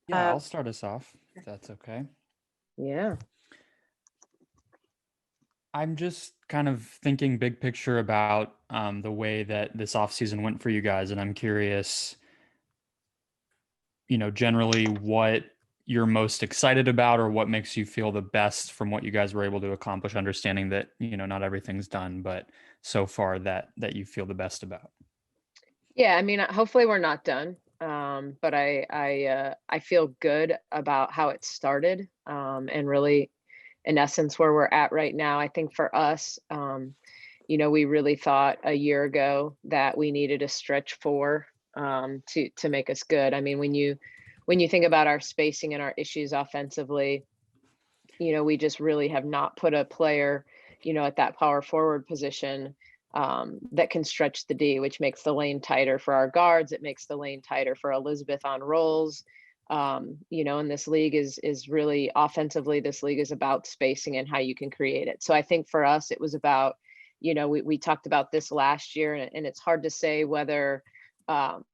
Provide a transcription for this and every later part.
Yeah, I'll start us off, if that's okay. Yeah. I'm just kind of thinking big picture about the way that this offseason went for you guys, and I'm curious, generally what you're most excited about or what makes you feel the best from what you guys were able to accomplish, understanding that, not everything's done, but so far that you feel the best about. Yeah, I mean, hopefully we're not done. But I feel good about how it started. And really, in essence, where we're at right now. I think for us, we really thought a year ago that we needed a stretch four to make us good. I mean, when you think about our spacing and our issues offensively, we just really have not put a player, at that power forward position that can stretch the D, which makes the lane tighter for our guards. It makes the lane tighter for Elizabeth on rolls. And this league is really offensively, this league is about spacing and how you can create it. So I think for us, it was about, we talked about this last year, and it's hard to say whether, um,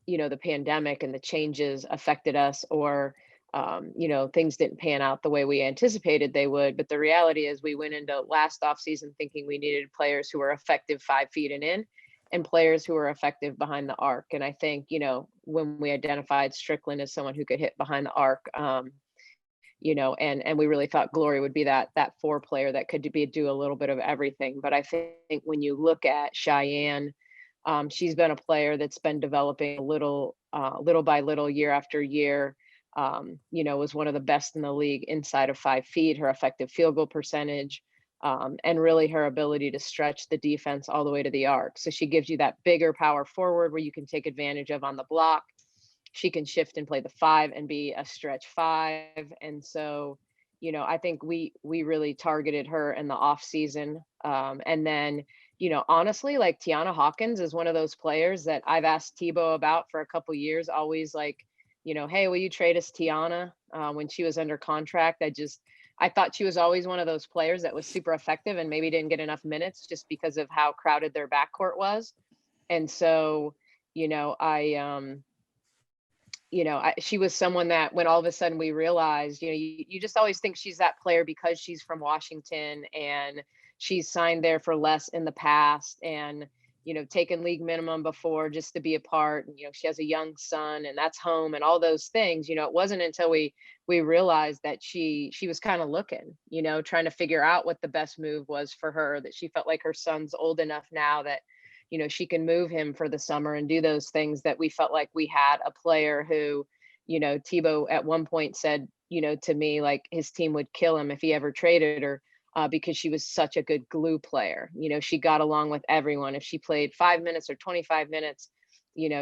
the pandemic and the changes affected us, or things didn't pan out the way we anticipated they would. But the reality is we went into last offseason thinking we needed players who were effective 5 feet and in, and players who were effective behind the arc. And I think, when we identified Strickland as someone who could hit behind the arc, and we really thought Glory would be that four player that could do a little bit of everything. But I think when you look at Cheyenne, she's been a player that's been developing little by little, year after year. Was one of the best in the league inside of 5 feet. Her effective field goal percentage, and really her ability to stretch the defense all the way to the arc. So she gives you that bigger power forward where you can take advantage of on the block. She can shift and play the five and be a stretch five. And so, I think we really targeted her in the off season. And then, honestly, like Tiana Hawkins is one of those players that I've asked Tebow about for a couple years, always like, hey, will you trade us Tiana? When she was under contract, I thought she was always one of those players that was super effective and maybe didn't get enough minutes just because of how crowded their backcourt was. And so, I she was someone that when all of a sudden we realized, you just always think she's that player because she's from Washington and she's signed there for less in the past, and, taken league minimum before just to be a part. And, she has a young son and that's home and all those things. It wasn't until we realized that she was kind of looking, trying to figure out what the best move was for her, that she felt like her son's old enough now that she can move him for the summer and do those things, that we felt like we had a player who, Tebow at one point said, to me, like his team would kill him if he ever traded her, because she was such a good glue player. She got along with everyone. If she played 5 minutes or 25 minutes,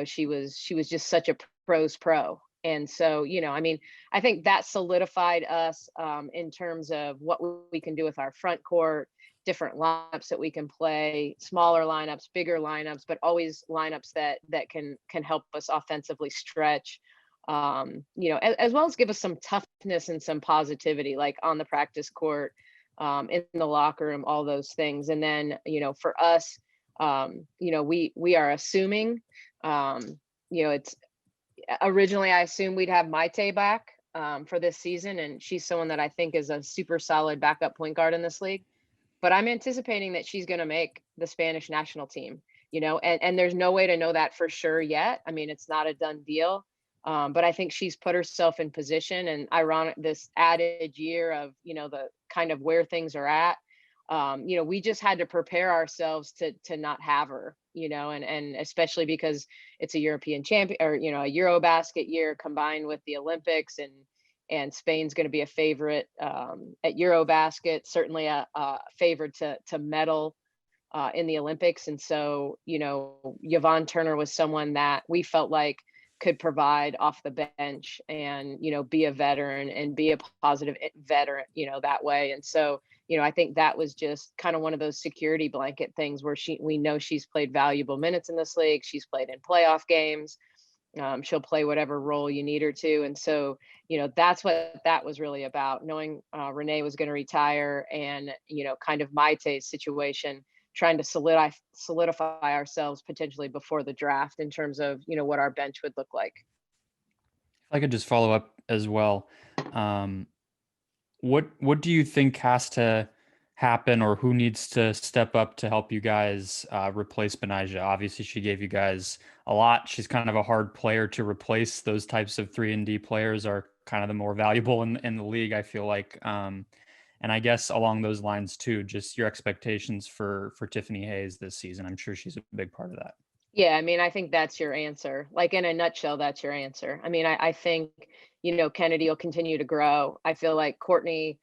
she was just such a pro's pro. And so, I mean, I think that solidified us in terms of what we can do with our front court, different lineups that we can play, smaller lineups, bigger lineups, but always lineups that can help us offensively stretch, as well as give us some toughness and some positivity, like on the practice court, in the locker room, all those things. And then, for us, we are assuming, it's originally I assumed we'd have Maite back for this season, and she's someone that I think is a super solid backup point guard in this league. But I'm anticipating that she's going to make the Spanish national team, and there's no way to know that for sure yet. I mean, it's not a done deal. But I think she's put herself in position, and ironic, this added year of, the kind of where things are at. We just had to prepare ourselves to not have her, and especially because it's a European champion, or, a Eurobasket year combined with the Olympics, and Spain's going to be a favorite at Eurobasket, certainly a favorite to medal in the Olympics. And so, Yvonne Turner was someone that we felt like could provide off the bench and, be a veteran and be a positive veteran, that way. And so, I think that was just kind of one of those security blanket things where we know she's played valuable minutes in this league. She's played in playoff games. She'll play whatever role you need her to. And so, that's what that was really about, knowing Renee was going to retire, and, kind of Maite's situation, trying to solidify ourselves potentially before the draft in terms of, what our bench would look like. If I could just follow up as well. Um, what do you think has to happen, or who needs to step up to help you guys replace Benijah? Obviously, she gave you guys a lot. She's kind of a hard player to replace. Those types of 3-and-D players are kind of the more valuable in the league, I feel like. And I guess along those lines too, just your expectations for Tiffany Hayes this season. I'm sure she's a big part of that. Yeah, I mean, I think that's your answer. Like in a nutshell, that's your answer. I mean, I think, Kennedy will continue to grow. I feel like Courtney,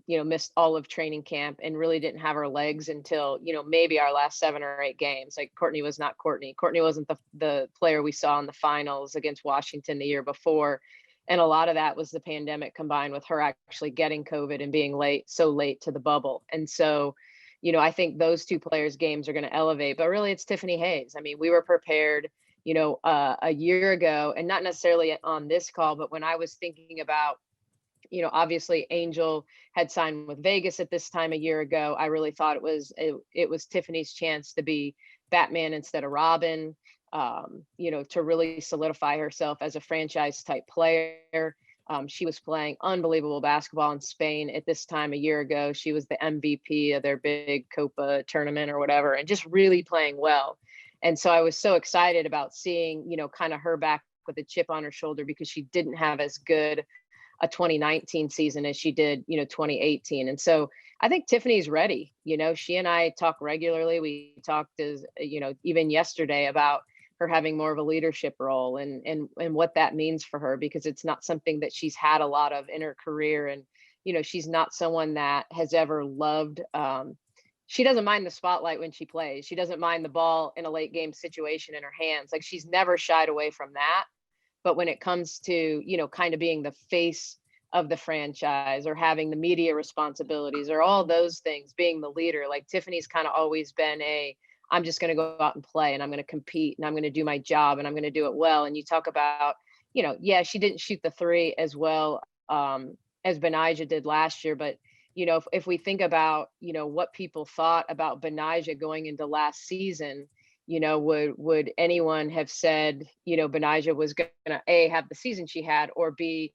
missed all of training camp and really didn't have her legs until, maybe our last 7 or 8 games. Like Courtney was not Courtney. Courtney wasn't the player we saw in the finals against Washington the year before. And a lot of that was the pandemic combined with her actually getting COVID and being so late to the bubble. And so, I think those two players' games are going to elevate, but really it's Tiffany Hayes. I mean, we were prepared, a year ago, and not necessarily on this call, but when I was thinking about, obviously Angel had signed with Vegas at this time a year ago. I really thought it was Tiffany's chance to be Batman instead of Robin, to really solidify herself as a franchise type player. She was playing unbelievable basketball in Spain at this time a year ago. She was the MVP of their big Copa tournament or whatever, and just really playing well. And so I was so excited about seeing, kind of her back with a chip on her shoulder because she didn't have as good a 2019 season as she did, 2018. And so I think Tiffany's ready. She and I talk regularly. We talked even yesterday about her having more of a leadership role and what that means for her, because it's not something that she's had a lot of in her career. And, she's not someone that has ever loved, she doesn't mind the spotlight when she plays. She doesn't mind the ball in a late game situation in her hands. Like she's never shied away from that. But when it comes to, kind of being the face of the franchise or having the media responsibilities or all those things, being the leader, like Tiffany's kind of always been I'm just going to go out and play and I'm going to compete and I'm going to do my job and I'm going to do it well. And you talk about, yeah, she didn't shoot the three as well as Benijah did last year. But, if we think about, what people thought about Benijah going into last season, would anyone have said, Benijah was going to A, have the season she had, or B,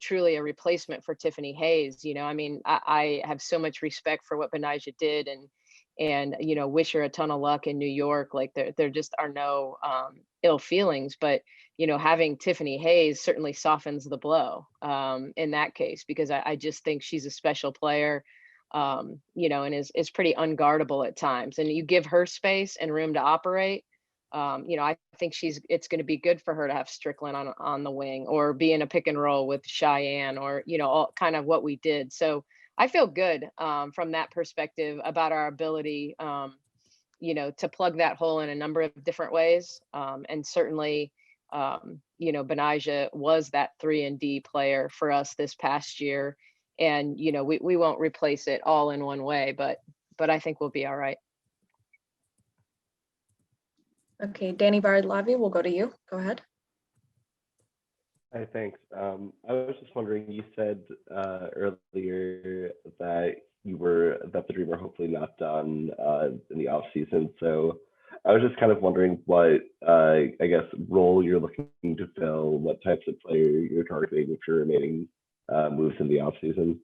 truly a replacement for Tiffany Hayes? I mean, I have so much respect for what Benijah did and wish her a ton of luck in New York. Like there just are no ill feelings, but having Tiffany Hayes certainly softens the blow in that case, because I just think she's a special player, and is pretty unguardable at times. And you give her space and room to operate. I think it's going to be good for her to have Strickland on the wing or be in a pick and roll with Cheyenne or, all kind of what we did. So I feel good from that perspective about our ability, to plug that hole in a number of different ways. And certainly, Benijah was that 3-and-D player for us this past year. And, we won't replace it all in one way, but I think we'll be all right. Okay, Danny Bard-Lavi, we'll go to you. Go ahead. Hi, thanks. I was just wondering, you said earlier that the dream were hopefully not done in the off season. So I was just kind of wondering what, I guess, role you're looking to fill, what types of player you're targeting for remaining moves in the off season.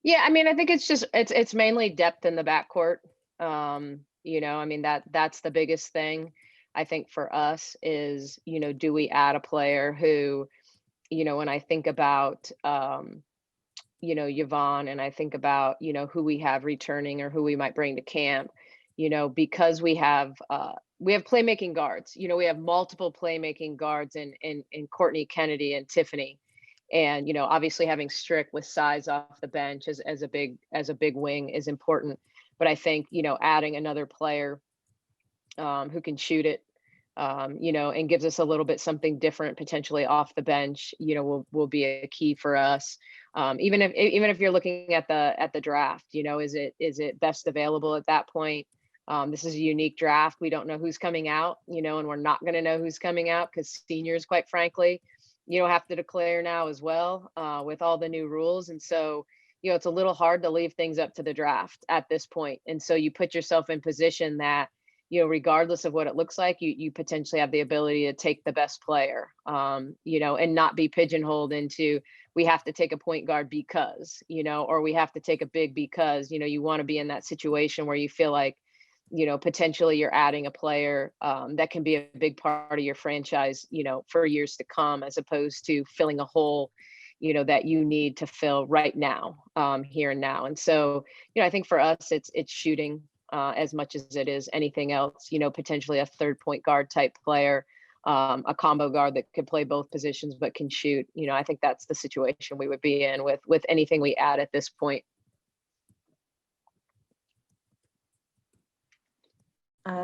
Yeah, I mean, I think it's mainly depth in the backcourt. I mean, that's the biggest thing. I think for us is, do we add a player who, when I think about, Yvonne and I think about, who we have returning or who we might bring to camp, because we have playmaking guards, we have multiple playmaking guards in Courtney, Kennedy, and Tiffany. And, obviously having Strick with size off the bench as a big wing is important. But I think, adding another player who can shoot it, and gives us a little bit something different potentially off the bench, will be a key for us. Even if you're looking at the draft, is it best available at that point? This is a unique draft. We don't know who's coming out, and we're not going to know who's coming out because seniors, quite frankly, have to declare now as well with all the new rules. And so, it's a little hard to leave things up to the draft at this point. And so you put yourself in position that, regardless of what it looks like, you potentially have the ability to take the best player, and not be pigeonholed into, we have to take a point guard because, or we have to take a big because, you want to be in that situation where you feel like, potentially you're adding a player that can be a big part of your franchise, for years to come, as opposed to filling a hole, that you need to fill right now, here and now. And so, I think for us, it's shooting as much as it is anything else, potentially a third point guard type player, a combo guard that could play both positions but can shoot. I think that's the situation we would be in with anything we add at this point.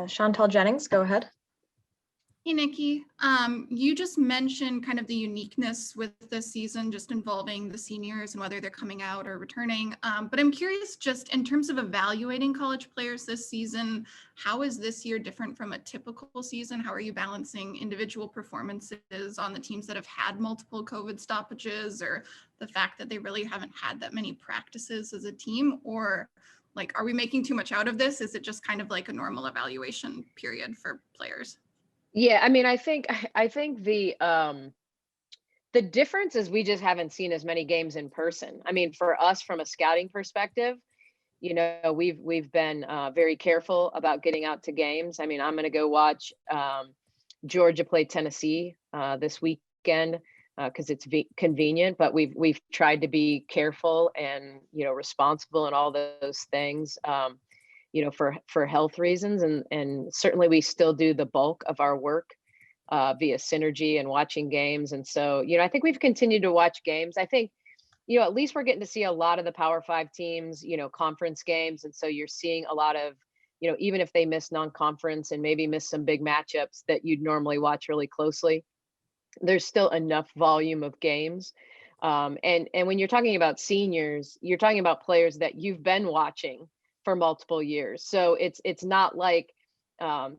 Chantal Jennings, go ahead. Hey, Nicki. You just mentioned kind of the uniqueness with this season, just involving the seniors and whether they're coming out or returning. But I'm curious, just in terms of evaluating college players this season, how is this year different from a typical season? How are you balancing individual performances on the teams that have had multiple COVID stoppages, or the fact that they really haven't had that many practices as a team? Or like, are we making too much out of this? Is it just kind of like a normal evaluation period for players? Yeah, I mean, I think the difference is we just haven't seen as many games in person. I mean, for us, from a scouting perspective, we've been very careful about getting out to games. I mean, I'm going to go watch Georgia play Tennessee this weekend because it's convenient. But we've tried to be careful and responsible and all those things. For health reasons, and certainly we still do the bulk of our work via synergy and watching games. And so, I think we've continued to watch games. I think, at least we're getting to see a lot of the Power 5 teams, conference games. And so you're seeing a lot of, even if they miss non-conference and maybe miss some big matchups that you'd normally watch really closely, there's still enough volume of games. And when you're talking about seniors, you're talking about players that you've been watching for multiple years. So it's not like,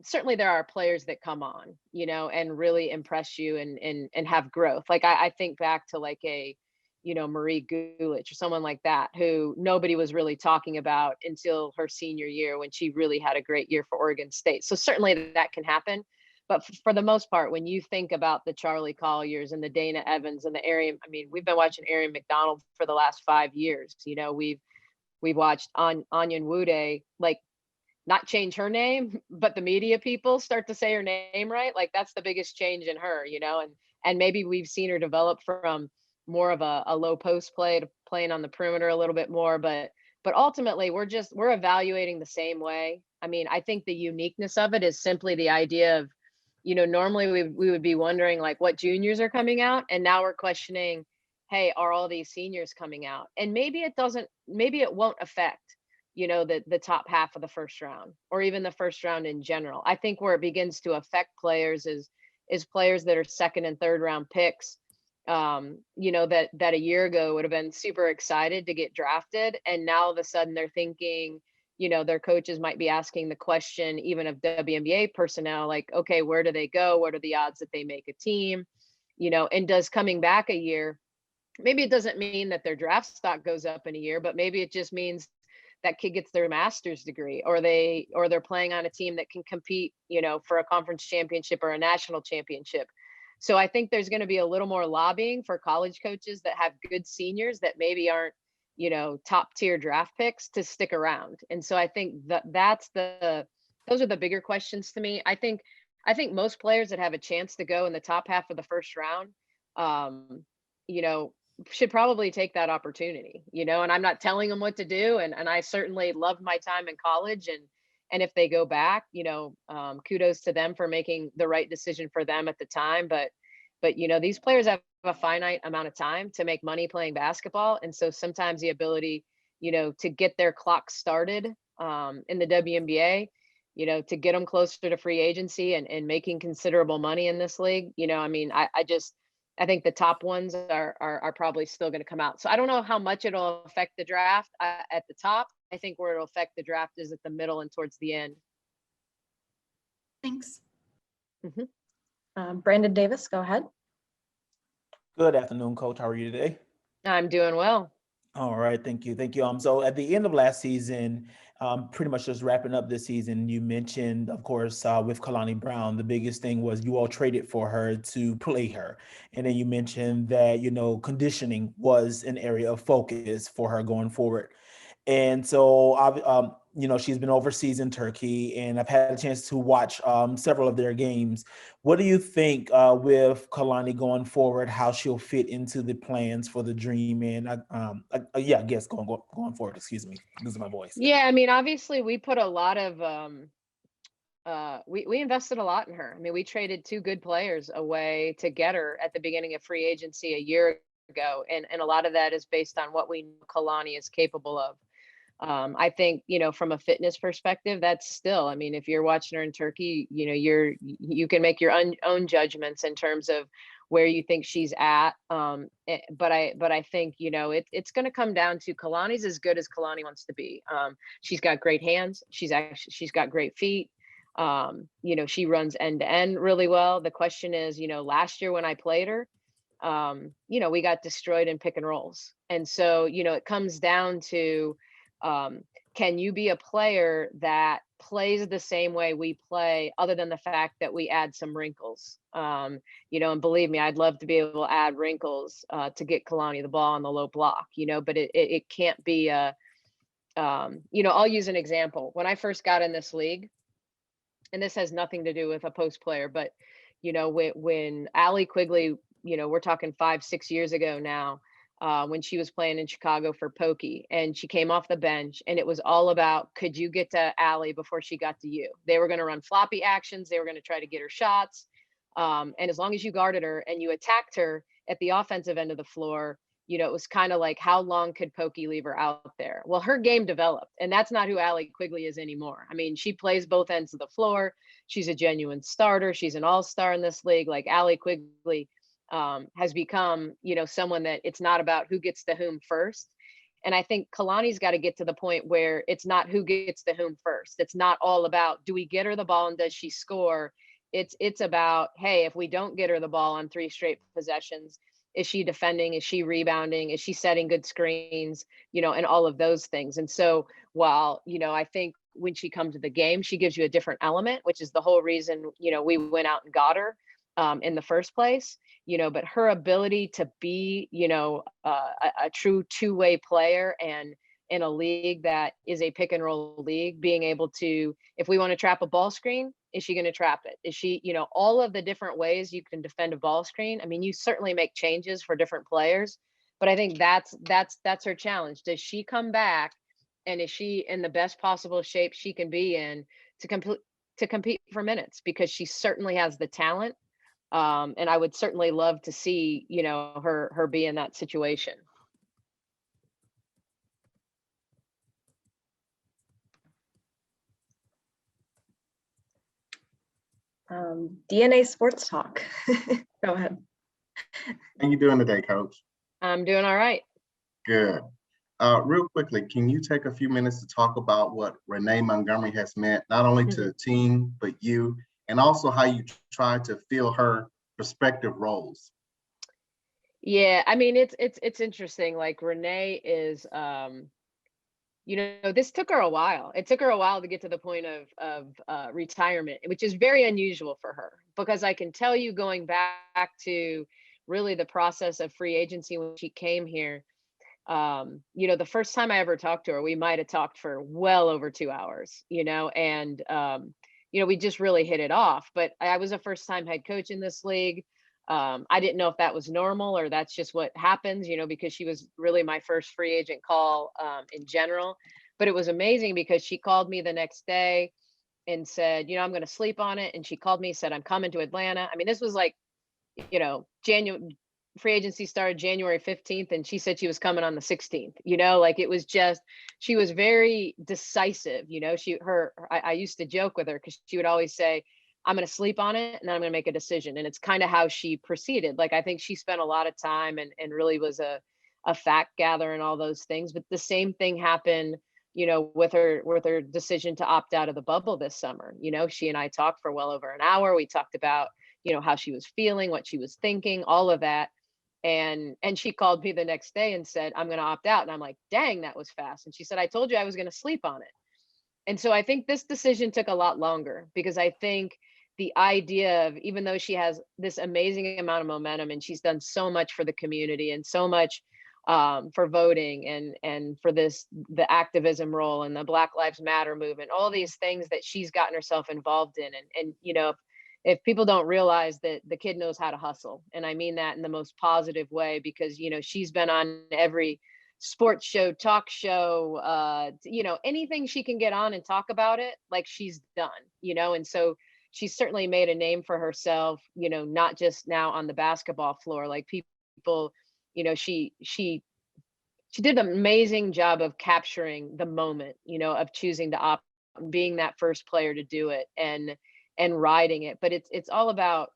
certainly there are players that come on, and really impress you and have growth. Like I think back to like a, Marie Gulich or someone like that, who nobody was really talking about until her senior year, when she really had a great year for Oregon State. So certainly that can happen. But for the most part, when you think about the Charlie Colliers and the Dana Evans and the Arian, I mean, we've been watching Arian McDonald for the last 5 years. We've watched Anya Nwude, like, not change her name, but the media people start to say her name right. Like, that's the biggest change in her, and maybe we've seen her develop from more of a low post play to playing on the perimeter a little bit more. But ultimately, we're evaluating the same way. I mean, I think the uniqueness of it is simply the idea of, normally we would be wondering like what juniors are coming out, and now we're questioning, hey, are all these seniors coming out? And maybe it won't affect, the top half of the first round, or even the first round in general. I think where it begins to affect players is players that are second and third round picks, that a year ago would have been super excited to get drafted. And now all of a sudden they're thinking, their coaches might be asking the question, even of WNBA personnel, like, okay, where do they go? What are the odds that they make a team? And does coming back a year, maybe it doesn't mean that their draft stock goes up in a year, but maybe it just means that kid gets their master's degree, or they're playing on a team that can compete, for a conference championship or a national championship. So I think there's going to be a little more lobbying for college coaches that have good seniors that maybe aren't, top tier draft picks, to stick around. And so I think those are the bigger questions to me. I think most players that have a chance to go in the top half of the first round, should probably take that opportunity, and I'm not telling them what to do. And I certainly loved my time in college, and if they go back, kudos to them for making the right decision for them at the time. But these players have a finite amount of time to make money playing basketball. And so sometimes the ability, to get their clock started in the WNBA, to get them closer to free agency and making considerable money in this league, I think the top ones are probably still going to come out. So I don't know how much it'll affect the draft at the top. I think where it'll affect the draft is at the middle and towards the end. Thanks. Brandon Davis, go ahead. Good afternoon, Coach. How are you today? I'm doing well. All right, thank you, thank you. So at the end of last season, pretty much just wrapping up this season, you mentioned, of course, with Kailani Brown, the biggest thing was you all traded for her to play her, and then you mentioned that conditioning was an area of focus for her going forward. And so, she's been overseas in Turkey, and I've had a chance to watch several of their games. What do you think with Kalani going forward, how she'll fit into the plans for the Dream? And I guess going forward, excuse me, losing my voice. Yeah, I mean, obviously we put a lot of we invested a lot in her. I mean, we traded two good players away to get her at the beginning of free agency a year ago, and a lot of that is based on what we know Kalani is capable of. I think, from a fitness perspective, that's still, I mean, if you're watching her in Turkey, you can make your own judgments in terms of where you think she's at. But I think, it's going to come down to Kalani's as good as Kalani wants to be. She's got great hands. She's got great feet. She runs end to end really well. The question is, last year when I played her, we got destroyed in pick and rolls. And so, it comes down to, can you be a player that plays the same way we play, other than the fact that we add some wrinkles? And believe me, I'd love to be able to add wrinkles to get Kalani the ball on the low block, but it can't be I'll use an example. When I first got in this league, and this has nothing to do with a post player, but when Allie Quigley, we're talking 5-6 years ago now, when she was playing in Chicago for Pokey, and she came off the bench, and it was all about, could you get to Allie before she got to you? They were going to run floppy actions. They were going to try to get her shots. And as long as you guarded her and you attacked her at the offensive end of the floor, it was kind of like, how long could Pokey leave her out there? Well, her game developed, and that's not who Allie Quigley is anymore. I mean, she plays both ends of the floor. She's a genuine starter. She's an all-star in this league. Like, Allie Quigley has become, someone that it's not about who gets to whom first. And I think Kalani's got to get to the point where it's not who gets to whom first. It's not all about, do we get her the ball and does she score? It's about, hey, if we don't get her the ball on 3 straight possessions, is she defending? Is she rebounding? Is she setting good screens? And all of those things. And so while, I think when she comes to the game, she gives you a different element, which is the whole reason, we went out and got her in the first place, but her ability to be, a true two-way player, and in a league that is a pick and roll league, being able to, if we want to trap a ball screen, is she going to trap it? Is she, all of the different ways you can defend a ball screen. I mean, you certainly make changes for different players, but I think that's her challenge. Does she come back, and is she in the best possible shape she can be in to compete for minutes? Because she certainly has the talent. And I would certainly love to see, her be in that situation. DNA Sports Talk. Go ahead. How you doing today, Coach? I'm doing all right. Good. Real quickly, can you take a few minutes to talk about what Renee Montgomery has meant, not only to the team, but you, and also how you try to fill her respective roles? Yeah, I mean, it's interesting. Like, Renee is, this took her a while. It took her a while to get to the point of retirement, which is very unusual for her, because I can tell you, going back to really the process of free agency when she came here, the first time I ever talked to her, we might have talked for well over 2 hours, and we just really hit it off. But I was a first-time head coach in this league. I didn't know if that was normal or that's just what happens, because she was really my first free agent call in general. But it was amazing because she called me the next day and said, I'm going to sleep on it. And she called me, said, I'm coming to Atlanta. I mean, this was like, January. Free agency started January 15th, and she said she was coming on the 16th. Like, it was just, she was very decisive. I used to joke with her because she would always say, I'm going to sleep on it and then I'm going to make a decision. And it's kind of how she proceeded. Like, I think she spent a lot of time and really was a fact gatherer and all those things. But the same thing happened, with her decision to opt out of the bubble this summer. She and I talked for well over an hour. We talked about, how she was feeling, what she was thinking, all of that. And she called me the next day and said, I'm going to opt out. And I'm like, dang, that was fast. And she said, I told you I was going to sleep on it. And so I think this decision took a lot longer, because I think the idea of, even though she has this amazing amount of momentum and she's done so much for the community and so much for voting and for the activism role and the Black Lives Matter movement, all these things that she's gotten herself involved in. And you know, if people don't realize that the kid knows how to hustle, and I mean that in the most positive way, because, you know, she's been on every sports show, talk show, you know, anything she can get on and talk about it, like, she's done, you know. And so she's certainly made a name for herself, you know, not just now on the basketball floor. Like, people, you know, she did an amazing job of capturing the moment, you know, of choosing to opt, being that first player to do it, and riding it. But it's all about,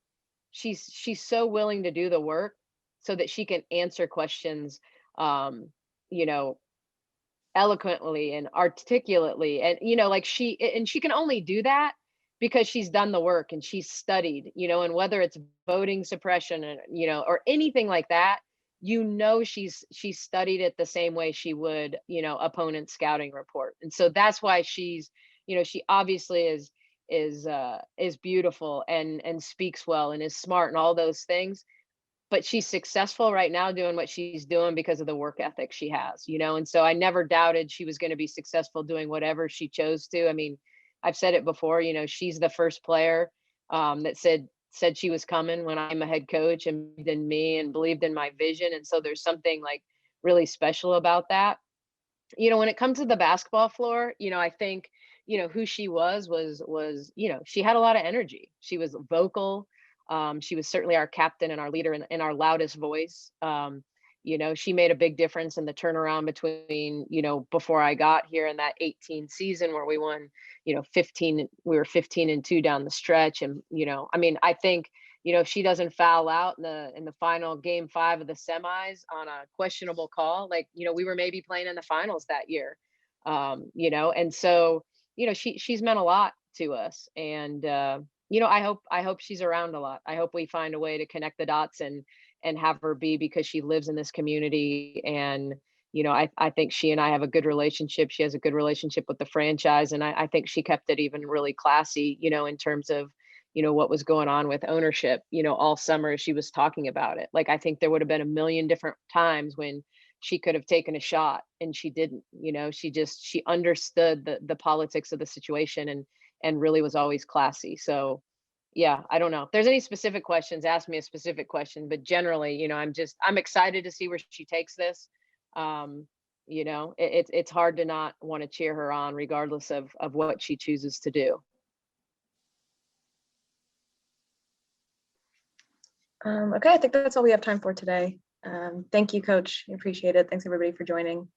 she's so willing to do the work so that she can answer questions, um, you know, eloquently and articulately. And, you know, like, she can only do that because she's done the work and she's studied, you know. And whether it's voting suppression, and, you know, or anything like that, you know, she's studied it the same way she would, you know, opponent scouting report. And so that's why she's, you know, she obviously is beautiful and speaks well and is smart and all those things. But she's successful right now doing what she's doing because of the work ethic she has, you know. And so I never doubted she was going to be successful doing whatever she chose to. I mean, I've said it before, you know, she's the first player that said she was coming when I'm a head coach, and believed in me and believed in my vision. And so there's something, like, really special about that. You know, when it comes to the basketball floor, you know, I think, you know, who she was, you know, she had a lot of energy. She was vocal. She was certainly our captain and our leader and our loudest voice. You know, she made a big difference in the turnaround between, you know, before I got here in that 18 season where we won, you know, we were 15-2 down the stretch. And, you know, I mean, I think, you know, if she doesn't foul out in the final game 5 of the semis on a questionable call, like, you know, we were maybe playing in the finals that year. You know, and so, you know, she's meant a lot to us. And you know, I hope she's around a lot. I hope we find a way to connect the dots and have her be, because she lives in this community. And, you know, I think she and I have a good relationship. She has a good relationship with the franchise. And I think she kept it even really classy, you know, in terms of, you know, what was going on with ownership, you know, all summer she was talking about it. Like, I think there would have been a million different times when she could have taken a shot and she didn't. You know, she understood the politics of the situation, and really was always classy. So yeah, I don't know if there's any specific questions, ask me a specific question, but generally, you know, I'm excited to see where she takes this. You know, it's hard to not want to cheer her on regardless of what she chooses to do. Okay, I think that's all we have time for today. Thank you, Coach. I appreciate it. Thanks, everybody, for joining.